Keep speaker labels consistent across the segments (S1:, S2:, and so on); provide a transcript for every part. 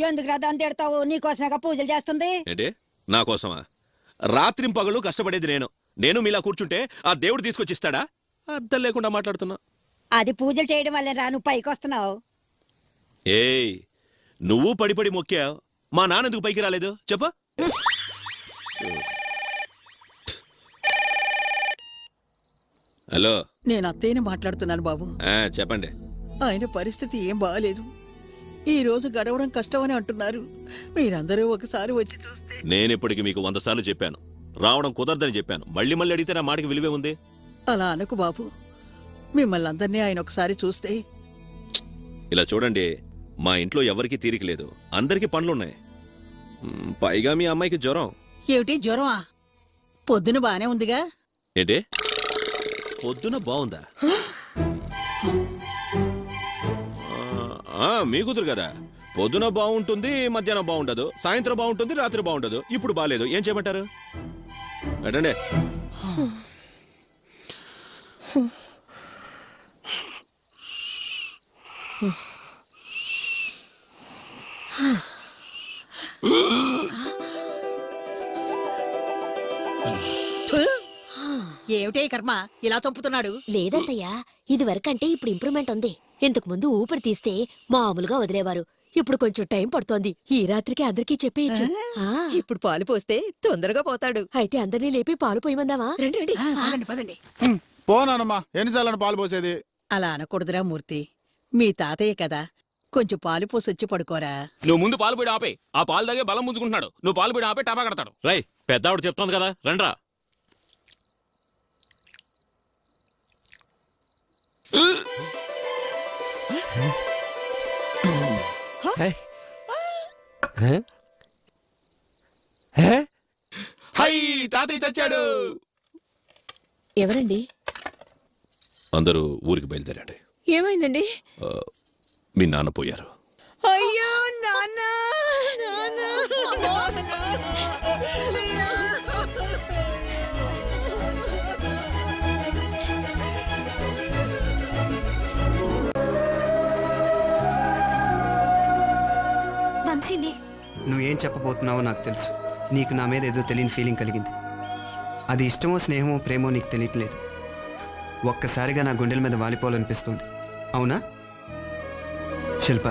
S1: ఎందుకు దాన్ని తిడతావు? నీకోసమేగా పూజలు చేస్తుంది.
S2: ఏంటి నా కోసమా? రాత్రింపగలు కష్టపడేది నేను మీలా కూర్చుంటే ఆ దేవుడు తీసుకొచ్చిస్తాడా? అర్థం లేకుండా మాట్లాడుతున్నా.
S1: అది పూజలు చేయడం వల్లే రా నువ్వు పైకి వస్తున్నావు.
S2: ఏయ్, నువ్వు పడి మొక్కావు, మా నాన్న ఎందుకు పైకి రాలేదు చెప్పు. హలో,
S3: నేను అత్తయ్యని మాట్లాడుతున్నాను బాబు.
S2: చెప్పండి.
S3: ఆయన పరిస్థితి ఏం బాగాలేదు. ఈ రోజు గడవడం కష్టమని అంటున్నారు. మీరందరూ ఒకసారి వచ్చి చూస్తే.
S2: నేను ఇప్పటికి మీకు 100 సార్లు చెప్పాను, రావడం కుదరదని చెప్పాను. మళ్ళీ అడిగితే నా మాటకి విలువే ఉంది.
S3: అలా అనకు బాబు. మిమ్మల్ని అందరినీ ఆయన ఒకసారి చూస్తే.
S2: ఇలా చూడండి, మా ఇంట్లో ఎవరికీ తీరిక లేదు, అందరికీ పనులున్నాయి. పైగా మీ అమ్మాయికి జ్వరం.
S3: ఏమిటి జ్వరమా? పొద్దున బానే ఉందిగా.
S2: ఏంటి పొద్దున బాగుందా? మీ కూతురు కదా, పొద్దున బాగుంటుంది, మధ్యాహ్నం బాగుండదు, సాయంత్రం బాగుంటుంది, రాత్రి బాగుండదు. ఇప్పుడు బాగాలేదు, ఏం చేయమంటారు? అటండి.
S3: ఏమిటే కర్మ ఇలా చంపుతున్నాడు?
S4: లేదత్తయ్యా, ఇది వరకంటే ఇప్పుడు ఇంప్రూవ్మెంట్ ఉంది. ఇంతకు ముందు ఊపిరి తీస్తే మామూలుగా వదిలేవారు, ఇప్పుడు కొంచెం టైం పడుతోంది. ఈ రాత్రికి అందరికీ చెప్పేయచ్చు.
S5: ఇప్పుడు పాలు పోస్తే తొందరగా పోతాడు.
S4: అయితే అందరినీ లేపి పాలు పోయమందావా? రండి రండి.
S3: పదండి పదండి.
S6: పోనానమ్మా, ఎన్నిసార్లు పాలు పోసేది?
S3: అలా అనకూడదురా మూర్తి. మీ తాతయ్య కదా, కొంచెం పాలు పోసొచ్చి పడుకోరా.
S7: నువ్వు ముందు పాలు పోయి ఆపే. ఆ పాలు తాగే బలం ముంచుకుంటున్నాడు. నువ్వు పాలు పోయి ఆపే టపా కడతాడు.
S2: రై, పెద్దావిడ చెప్తోంది కదా, రండ్రా.
S7: హై, తాతయ్య చచ్చాడు.
S4: ఎవరండి?
S2: అందరూ ఊరికి బయలుదేరండి.
S5: ఏమైందండి?
S2: మీ నాన్న పోయారు.
S5: అయ్యో నాన్న.
S8: నువ్వేం చెప్పబోతున్నావో నాకు తెలుసు. నీకు నా మీద ఏదో తెలియని ఫీలింగ్ కలిగింది. అది ఇష్టమో స్నేహమో ప్రేమో నీకు తెలియట్లేదు. ఒక్కసారిగా నా గుండెల మీద వాలిపోవాలనిపిస్తుంది. అవునా శిల్ప?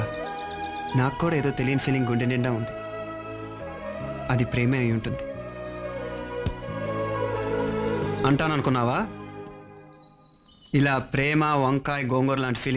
S8: నాకు కూడా ఏదో తెలియని ఫీలింగ్ గుండె నిండా ఉంది. అది ప్రేమే అయి ఉంటుంది అంటాననుకున్నావా? ఇలా ప్రేమ, వంకాయ, గోంగూర లాంటి ఫీలింగ్స్